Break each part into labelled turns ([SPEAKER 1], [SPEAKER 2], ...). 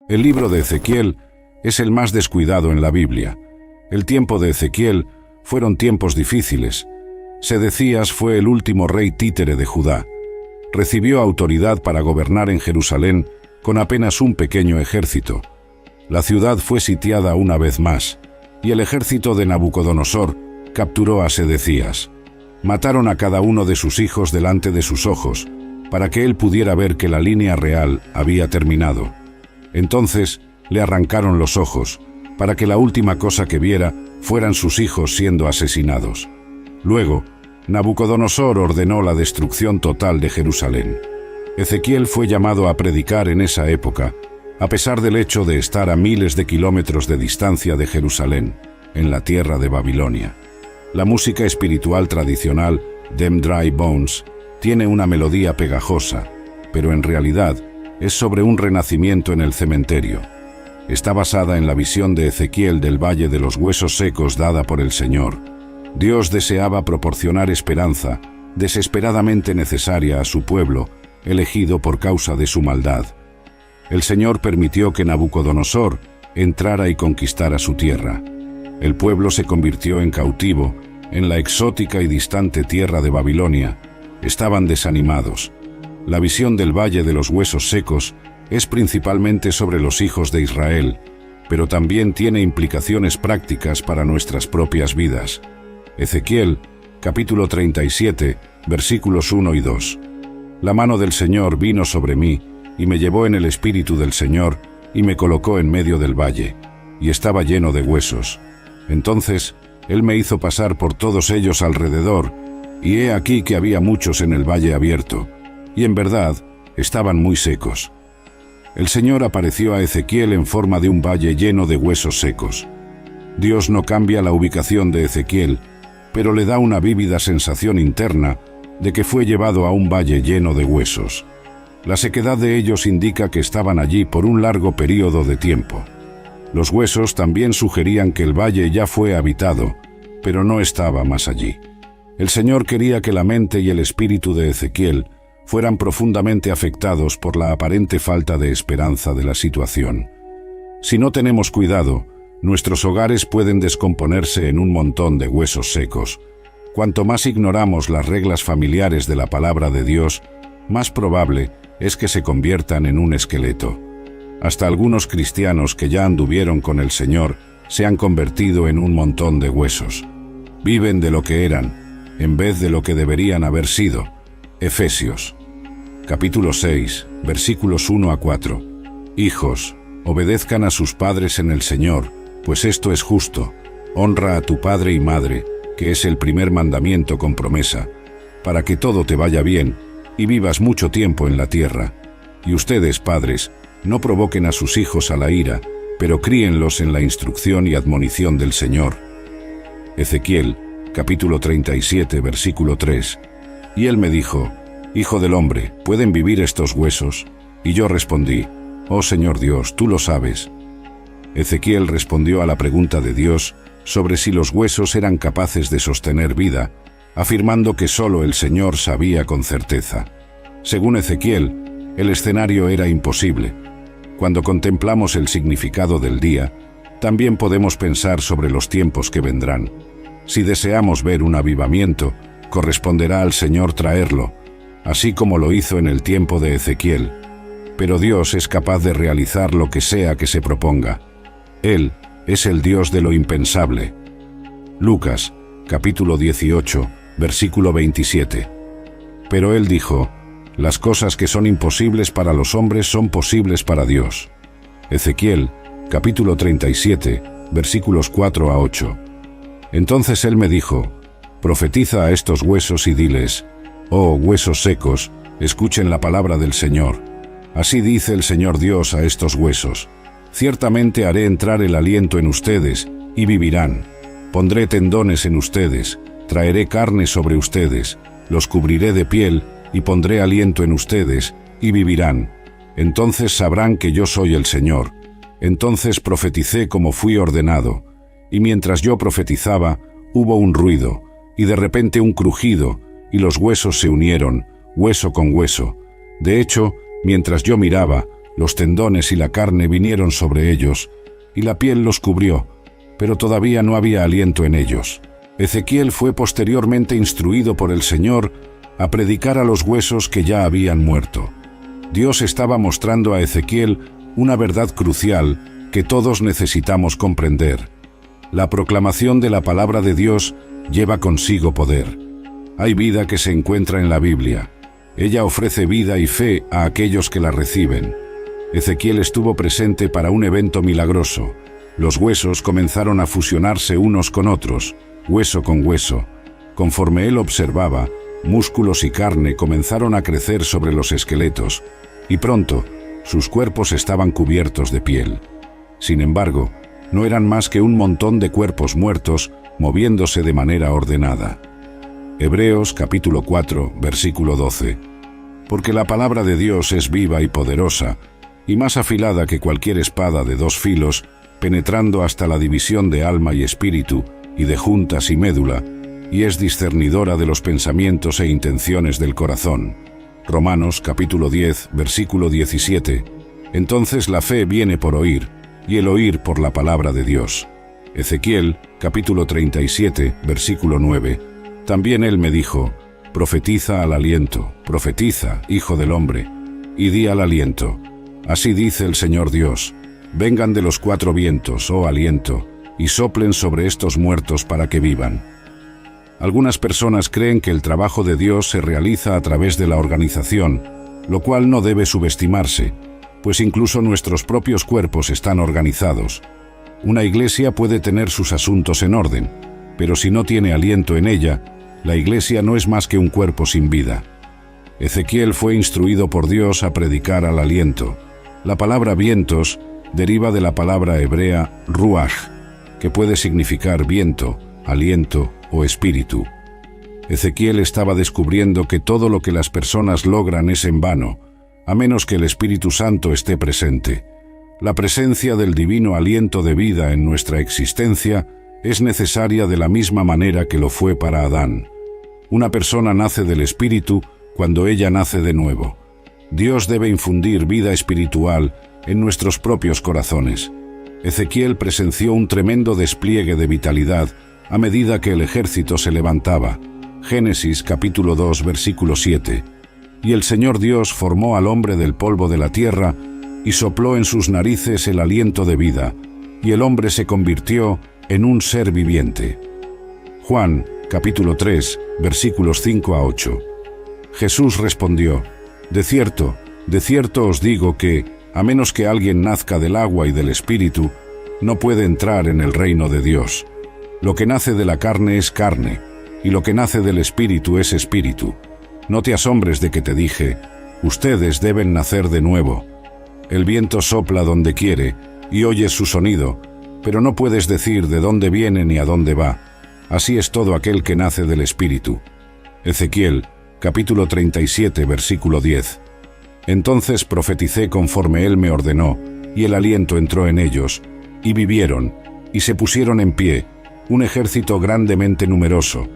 [SPEAKER 1] El libro de Ezequiel es el más descuidado en la Biblia. El tiempo de Ezequiel fueron tiempos difíciles. Sedecías fue el último rey títere de Judá. Recibió autoridad para gobernar en Jerusalén con apenas un pequeño ejército. La ciudad fue sitiada una vez más, y el ejército de Nabucodonosor capturó a Sedecías. Mataron a cada uno de sus hijos delante de sus ojos, para que él pudiera ver que la línea real había terminado. Entonces le arrancaron los ojos, para que la última cosa que viera fueran sus hijos siendo asesinados. Luego, Nabucodonosor ordenó la destrucción total de Jerusalén. Ezequiel fue llamado a predicar en esa época, a pesar del hecho de estar a miles de kilómetros de distancia de Jerusalén, en la tierra de Babilonia. La música espiritual tradicional, Them Dry Bones, tiene una melodía pegajosa, pero en realidad es sobre un renacimiento en el cementerio. Está basada en la visión de Ezequiel del Valle de los Huesos Secos dada por el Señor. Dios deseaba proporcionar esperanza, desesperadamente necesaria a su pueblo, elegido por causa de su maldad. El Señor permitió que Nabucodonosor entrara y conquistara su tierra. El pueblo se convirtió en cautivo en la exótica y distante tierra de Babilonia. Estaban desanimados. La visión del Valle de los Huesos Secos es principalmente sobre los hijos de Israel, pero también tiene implicaciones prácticas para nuestras propias vidas. Ezequiel, capítulo 37, versículos 1 y 2. La mano del Señor vino sobre mí, y me llevó en el espíritu del Señor, y me colocó en medio del valle, y estaba lleno de huesos. Entonces Él me hizo pasar por todos ellos alrededor, y he aquí que había muchos en el valle abierto, y en verdad estaban muy secos. El Señor apareció a Ezequiel en forma de un valle lleno de huesos secos. Dios no cambia la ubicación de Ezequiel, pero le da una vívida sensación interna de que fue llevado a un valle lleno de huesos. La sequedad de ellos indica que estaban allí por un largo período de tiempo. Los huesos también sugerían que el valle ya fue habitado, pero no estaba más allí. El Señor quería que la mente y el espíritu de Ezequiel fueran profundamente afectados por la aparente falta de esperanza de la situación. Si no tenemos cuidado, nuestros hogares pueden descomponerse en un montón de huesos secos. Cuanto más ignoramos las reglas familiares de la palabra de Dios, más probable es que se conviertan en un esqueleto. Hasta algunos cristianos que ya anduvieron con el Señor se han convertido en un montón de huesos. Viven de lo que eran, en vez de lo que deberían haber sido. Efesios, capítulo 6, versículos 1 a 4. Hijos, obedezcan a sus padres en el Señor, pues esto es justo. Honra a tu padre y madre, que es el primer mandamiento con promesa, para que todo te vaya bien y vivas mucho tiempo en la tierra. Y ustedes, padres, no provoquen a sus hijos a la ira, pero críenlos en la instrucción y admonición del Señor. Ezequiel, capítulo 37, versículo 3. Y él me dijo: Hijo del hombre, ¿pueden vivir estos huesos? Y yo respondí: Oh Señor Dios, tú lo sabes. Ezequiel respondió a la pregunta de Dios sobre si los huesos eran capaces de sostener vida, afirmando que solo el Señor sabía con certeza. Según Ezequiel, el escenario era imposible. Cuando contemplamos el significado del día, también podemos pensar sobre los tiempos que vendrán. Si deseamos ver un avivamiento, corresponderá al Señor traerlo, así como lo hizo en el tiempo de Ezequiel. Pero Dios es capaz de realizar lo que sea que se proponga. Él es el Dios de lo impensable. Lucas, capítulo 18, versículo 27. Pero él dijo: Las cosas que son imposibles para los hombres son posibles para Dios. Ezequiel, capítulo 37, versículos 4 a 8. Entonces él me dijo: Profetiza a estos huesos y diles: Oh huesos secos, escuchen la palabra del Señor. Así dice el Señor Dios a estos huesos: Ciertamente haré entrar el aliento en ustedes, y vivirán. Pondré tendones en ustedes, traeré carne sobre ustedes, los cubriré de piel, y pondré aliento en ustedes, y vivirán. Entonces sabrán que yo soy el Señor. Entonces profeticé como fui ordenado, y mientras yo profetizaba, hubo un ruido, y de repente un crujido, y los huesos se unieron, hueso con hueso. De hecho, mientras yo miraba, Los tendones y la carne vinieron sobre ellos, y la piel los cubrió, pero todavía no había aliento en ellos. Ezequiel fue posteriormente instruido por el Señor a predicar a los huesos que ya habían muerto. Dios estaba mostrando a Ezequiel una verdad crucial que todos necesitamos comprender. La proclamación de la palabra de Dios lleva consigo poder. Hay vida que se encuentra en la Biblia. Ella ofrece vida y fe a aquellos que la reciben. Ezequiel estuvo presente para un evento milagroso. Los huesos comenzaron a fusionarse unos con otros, hueso con hueso. Conforme él observaba, músculos y carne comenzaron a crecer sobre los esqueletos, y pronto sus cuerpos estaban cubiertos de piel. Sin embargo, no eran más que un montón de cuerpos muertos moviéndose de manera ordenada. Hebreos capítulo 4, versículo 12. Porque la palabra de Dios es viva y poderosa, y más afilada que cualquier espada de dos filos, penetrando hasta la división de alma y espíritu, y de juntas y médula, y es discernidora de los pensamientos e intenciones del corazón. Romanos capítulo 10, versículo 17. Entonces la fe viene por oír, y el oír por la palabra de Dios. Ezequiel capítulo 37, versículo 9. También él me dijo: profetiza al aliento, profetiza, hijo del hombre, y di al aliento: así dice el Señor Dios, vengan de los cuatro vientos, oh aliento, y soplen sobre estos muertos para que vivan. Algunas personas creen que el trabajo de Dios se realiza a través de la organización, lo cual no debe subestimarse, pues incluso nuestros propios cuerpos están organizados. Una iglesia puede tener sus asuntos en orden, pero si no tiene aliento en ella, la iglesia no es más que un cuerpo sin vida. Ezequiel fue instruido por Dios a predicar al aliento. La palabra vientos deriva de la palabra hebrea ruach, que puede significar viento, aliento o espíritu. Ezequiel estaba descubriendo que todo lo que las personas logran es en vano, a menos que el Espíritu Santo esté presente. La presencia del divino aliento de vida en nuestra existencia es necesaria de la misma manera que lo fue para Adán. Una persona nace del Espíritu cuando ella nace de nuevo. Dios debe infundir vida espiritual en nuestros propios corazones. Ezequiel presenció un tremendo despliegue de vitalidad a medida que el ejército se levantaba. Génesis capítulo 2, versículo 7. Y el Señor Dios formó al hombre del polvo de la tierra y sopló en sus narices el aliento de vida, y el hombre se convirtió en un ser viviente. Juan capítulo 3, versículos 5 a 8. Jesús respondió: de cierto os digo que, a menos que alguien nazca del agua y del Espíritu, no puede entrar en el reino de Dios. Lo que nace de la carne es carne, y lo que nace del Espíritu es espíritu. No te asombres de que te dije: ustedes deben nacer de nuevo. El viento sopla donde quiere, y oyes su sonido, pero no puedes decir de dónde viene ni a dónde va. Así es todo aquel que nace del Espíritu. Ezequiel, capítulo 37, versículo 10. Entonces profeticé conforme él me ordenó, y el aliento entró en ellos, y vivieron, y se pusieron en pie, un ejército grandemente numeroso.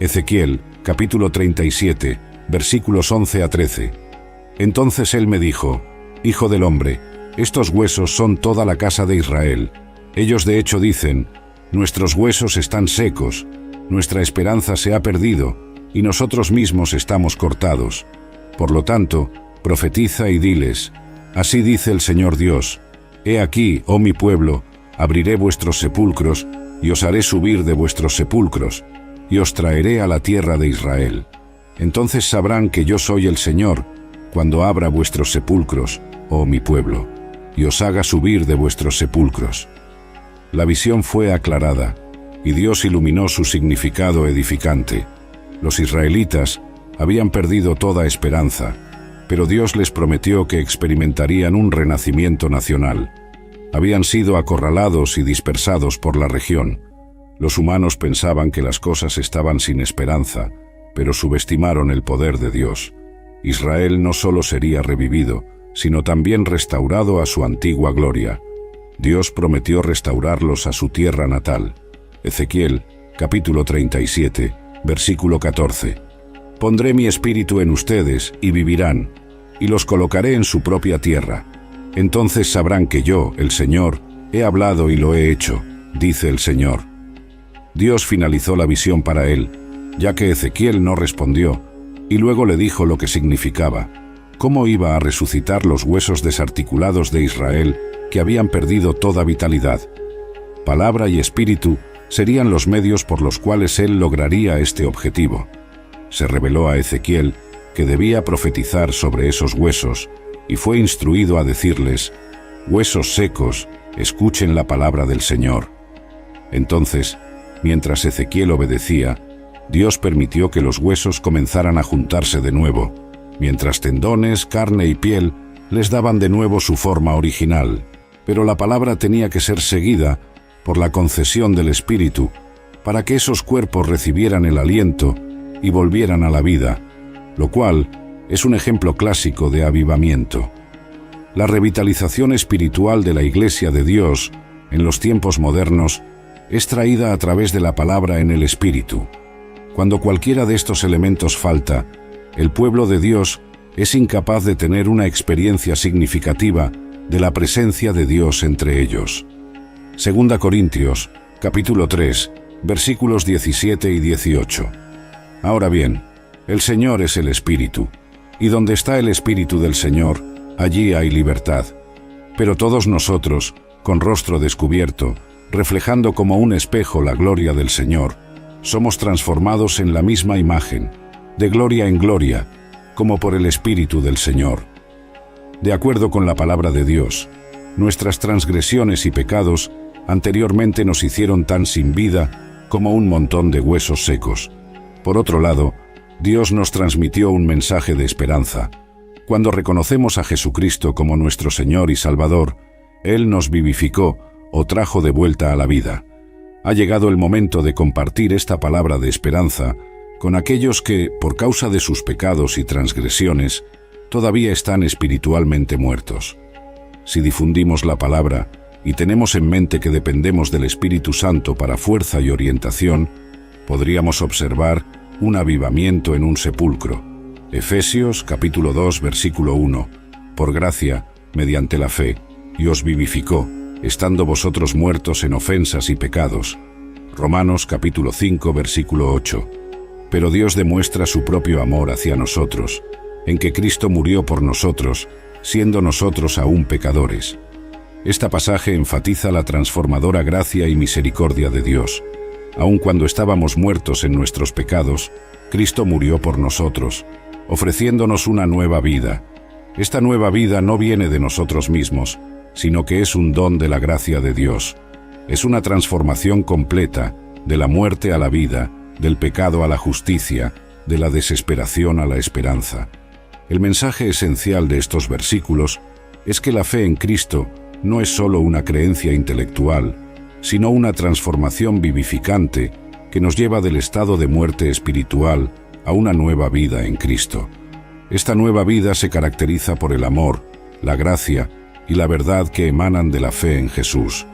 [SPEAKER 1] Ezequiel, capítulo 37, versículos 11 a 13. Entonces él me dijo: hijo del hombre, estos huesos son toda la casa de Israel. Ellos de hecho dicen: nuestros huesos están secos, nuestra esperanza se ha perdido, y nosotros mismos estamos cortados. Por lo tanto, profetiza y diles: así dice el Señor Dios, he aquí, oh mi pueblo, abriré vuestros sepulcros, y os haré subir de vuestros sepulcros, y os traeré a la tierra de Israel. Entonces sabrán que yo soy el Señor, cuando abra vuestros sepulcros, oh mi pueblo, y os haga subir de vuestros sepulcros. La visión fue aclarada, y Dios iluminó su significado edificante. Los israelitas habían perdido toda esperanza, pero Dios les prometió que experimentarían un renacimiento nacional. Habían sido acorralados y dispersados por la región. Los humanos pensaban que las cosas estaban sin esperanza, pero subestimaron el poder de Dios. Israel no solo sería revivido, sino también restaurado a su antigua gloria. Dios prometió restaurarlos a su tierra natal. Ezequiel, capítulo 37, versículo 14. Pondré mi espíritu en ustedes y vivirán, y los colocaré en su propia tierra. Entonces sabrán que yo, el Señor, he hablado y lo he hecho, dice el Señor. Dios finalizó la visión para él, ya que Ezequiel no respondió, y luego le dijo lo que significaba, cómo iba a resucitar los huesos desarticulados de Israel que habían perdido toda vitalidad. Palabra y espíritu serían los medios por los cuales él lograría este objetivo. Se reveló a Ezequiel que debía profetizar sobre esos huesos, y fue instruido a decirles: «Huesos secos, escuchen la palabra del Señor». Entonces, mientras Ezequiel obedecía, Dios permitió que los huesos comenzaran a juntarse de nuevo, mientras tendones, carne y piel les daban de nuevo su forma original. Pero la palabra tenía que ser seguida por la concesión del Espíritu, para que esos cuerpos recibieran el aliento y volvieran a la vida, lo cual es un ejemplo clásico de avivamiento. La revitalización espiritual de la Iglesia de Dios en los tiempos modernos es traída a través de la palabra en el Espíritu. Cuando cualquiera de estos elementos falta, el pueblo de Dios es incapaz de tener una experiencia significativa de la presencia de Dios entre ellos. 2 Corintios, capítulo 3, versículos 17 y 18. Ahora bien, el Señor es el Espíritu, y donde está el Espíritu del Señor, allí hay libertad. Pero todos nosotros, con rostro descubierto, reflejando como un espejo la gloria del Señor, somos transformados en la misma imagen, de gloria en gloria, como por el Espíritu del Señor. De acuerdo con la palabra de Dios, nuestras transgresiones y pecados anteriormente nos hicieron tan sin vida como un montón de huesos secos. Por otro lado, Dios nos transmitió un mensaje de esperanza. Cuando reconocemos a Jesucristo como nuestro Señor y Salvador, Él nos vivificó o trajo de vuelta a la vida. Ha llegado el momento de compartir esta palabra de esperanza con aquellos que, por causa de sus pecados y transgresiones, todavía están espiritualmente muertos. Si difundimos la palabra y tenemos en mente que dependemos del Espíritu Santo para fuerza y orientación, podríamos observar un avivamiento en un sepulcro. Efesios capítulo 2 versículo 1. Por gracia, mediante la fe, y os vivificó, estando vosotros muertos en ofensas y pecados. Romanos capítulo 5 versículo 8. Pero Dios demuestra su propio amor hacia nosotros, en que Cristo murió por nosotros, siendo nosotros aún pecadores. Este pasaje enfatiza la transformadora gracia y misericordia de Dios. Aun cuando estábamos muertos en nuestros pecados, Cristo murió por nosotros, ofreciéndonos una nueva vida. Esta nueva vida no viene de nosotros mismos, sino que es un don de la gracia de Dios. Es una transformación completa, de la muerte a la vida, del pecado a la justicia, de la desesperación a la esperanza. El mensaje esencial de estos versículos es que la fe en Cristo no es solo una creencia intelectual, sino una transformación vivificante que nos lleva del estado de muerte espiritual a una nueva vida en Cristo. Esta nueva vida se caracteriza por el amor, la gracia y la verdad que emanan de la fe en Jesús.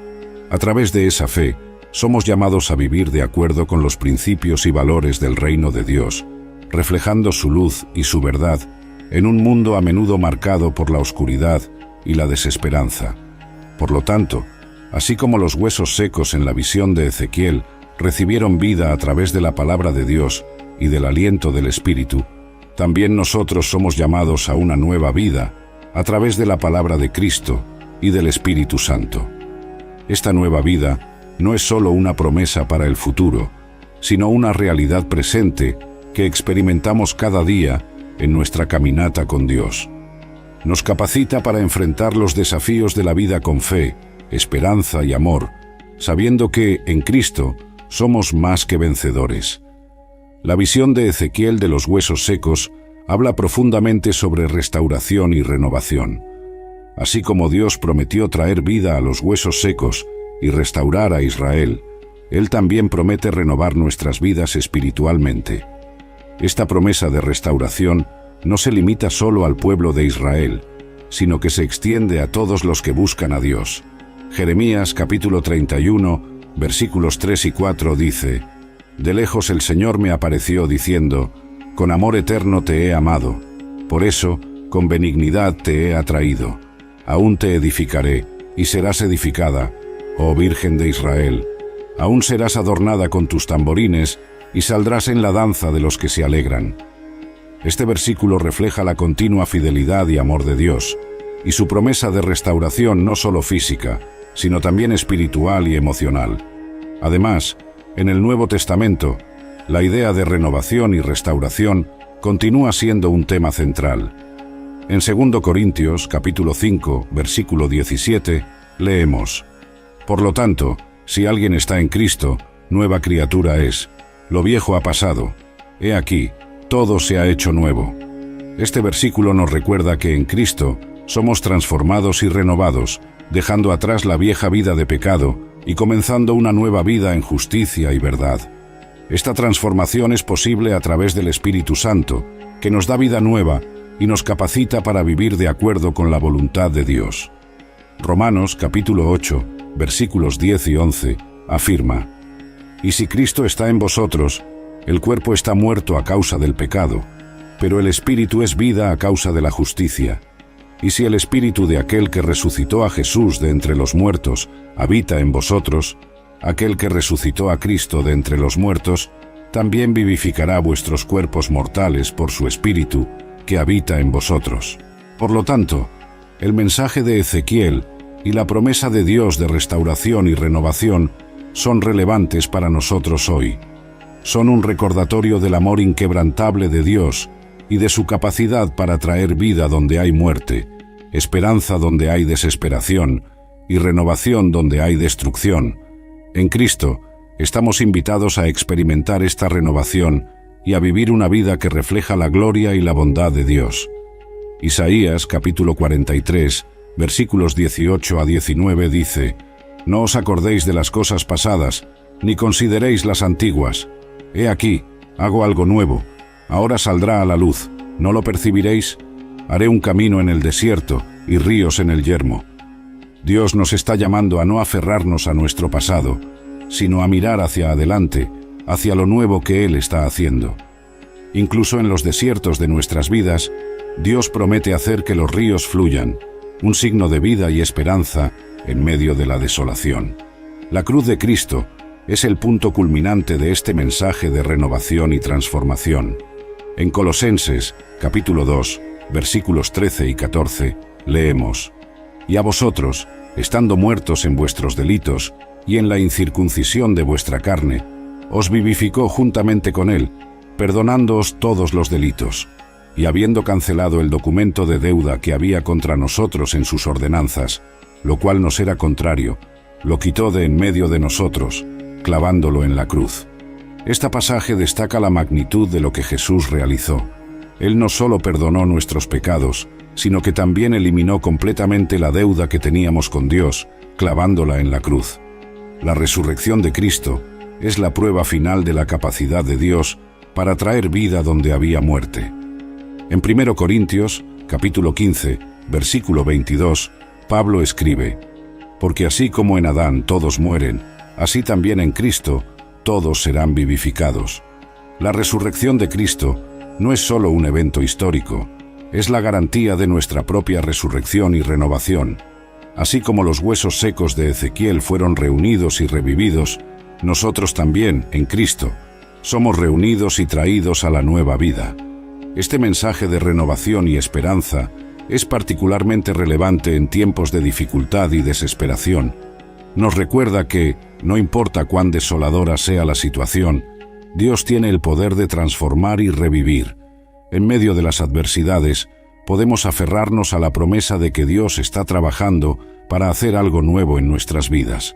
[SPEAKER 1] A través de esa fe, somos llamados a vivir de acuerdo con los principios y valores del reino de Dios, reflejando su luz y su verdad en un mundo a menudo marcado por la oscuridad y la desesperanza. Por lo tanto, así como los huesos secos en la visión de Ezequiel recibieron vida a través de la palabra de Dios y del aliento del Espíritu, también nosotros somos llamados a una nueva vida a través de la palabra de Cristo y del Espíritu Santo. Esta nueva vida no es solo una promesa para el futuro, sino una realidad presente que experimentamos cada día en nuestra caminata con Dios. Nos capacita para enfrentar los desafíos de la vida con fe, esperanza y amor, sabiendo que, en Cristo, somos más que vencedores. La visión de Ezequiel de los huesos secos habla profundamente sobre restauración y renovación. Así como Dios prometió traer vida a los huesos secos y restaurar a Israel, Él también promete renovar nuestras vidas espiritualmente. Esta promesa de restauración no se limita solo al pueblo de Israel, sino que se extiende a todos los que buscan a Dios. Jeremías capítulo 31, versículos 3 y 4 dice: «De lejos el Señor me apareció diciendo, con amor eterno te he amado, por eso con benignidad te he atraído. aún te edificaré, y serás edificada, oh Virgen de Israel. Aún serás adornada con tus tamborines, y saldrás en la danza de los que se alegran. Este versículo refleja la continua fidelidad y amor de Dios, y su promesa de restauración no solo física, sino también espiritual y emocional. Además, en el Nuevo Testamento, la idea de renovación y restauración continúa siendo un tema central. En 2 Corintios, capítulo 5, versículo 17, leemos: Por lo tanto, si alguien está en Cristo, nueva criatura es. Lo viejo ha pasado. He aquí, todo se ha hecho nuevo. Este versículo nos recuerda que en Cristo somos transformados y renovados, dejando atrás la vieja vida de pecado y comenzando una nueva vida en justicia y verdad. Esta transformación es posible a través del Espíritu Santo, que nos da vida nueva y nos capacita para vivir de acuerdo con la voluntad de Dios. Romanos capítulo 8, versículos 10 y 11, afirma: Y si Cristo está en vosotros, el cuerpo está muerto a causa del pecado, pero el Espíritu es vida a causa de la justicia. Y si el Espíritu de aquel que resucitó a Jesús de entre los muertos habita en vosotros, aquel que resucitó a Cristo de entre los muertos también vivificará vuestros cuerpos mortales por su Espíritu que habita en vosotros. Por lo tanto, el mensaje de Ezequiel y la promesa de Dios de restauración y renovación son relevantes para nosotros hoy. Son un recordatorio del amor inquebrantable de Dios y de su capacidad para traer vida donde hay muerte, esperanza donde hay desesperación y renovación donde hay destrucción. En Cristo, estamos invitados a experimentar esta renovación y a vivir una vida que refleja la gloria y la bondad de Dios. Isaías, capítulo 43, versículos 18 a 19 dice: No os acordéis de las cosas pasadas, ni consideréis las antiguas. He aquí, hago algo nuevo. Ahora saldrá a la luz. ¿No lo percibiréis? Haré un camino en el desierto y ríos en el yermo. Dios nos está llamando a no aferrarnos a nuestro pasado, sino a mirar hacia adelante, hacia lo nuevo que Él está haciendo. Incluso en los desiertos de nuestras vidas, Dios promete hacer que los ríos fluyan, un signo de vida y esperanza en medio de la desolación. La cruz de Cristo es el punto culminante de este mensaje de renovación y transformación. En Colosenses, capítulo 2, versículos 13 y 14, leemos: Y a vosotros, estando muertos en vuestros delitos y en la incircuncisión de vuestra carne, os vivificó juntamente con Él, perdonándoos todos los delitos, y habiendo cancelado el documento de deuda que había contra nosotros en sus ordenanzas, lo cual nos era contrario, lo quitó de en medio de nosotros, clavándolo en la cruz. Este pasaje destaca la magnitud de lo que Jesús realizó. Él no solo perdonó nuestros pecados, sino que también eliminó completamente la deuda que teníamos con Dios, clavándola en la cruz. La resurrección de Cristo es la prueba final de la capacidad de Dios para traer vida donde había muerte. En 1 Corintios, capítulo 15, versículo 22, Pablo escribe: Porque así como en Adán todos mueren, así también en Cristo todos serán vivificados. La resurrección de Cristo no es solo un evento histórico, es la garantía de nuestra propia resurrección y renovación. Así como los huesos secos de Ezequiel fueron reunidos y revividos, nosotros también, en Cristo, somos reunidos y traídos a la nueva vida. Este mensaje de renovación y esperanza es particularmente relevante en tiempos de dificultad y desesperación. Nos recuerda que, no importa cuán desoladora sea la situación, Dios tiene el poder de transformar y revivir. En medio de las adversidades, podemos aferrarnos a la promesa de que Dios está trabajando para hacer algo nuevo en nuestras vidas.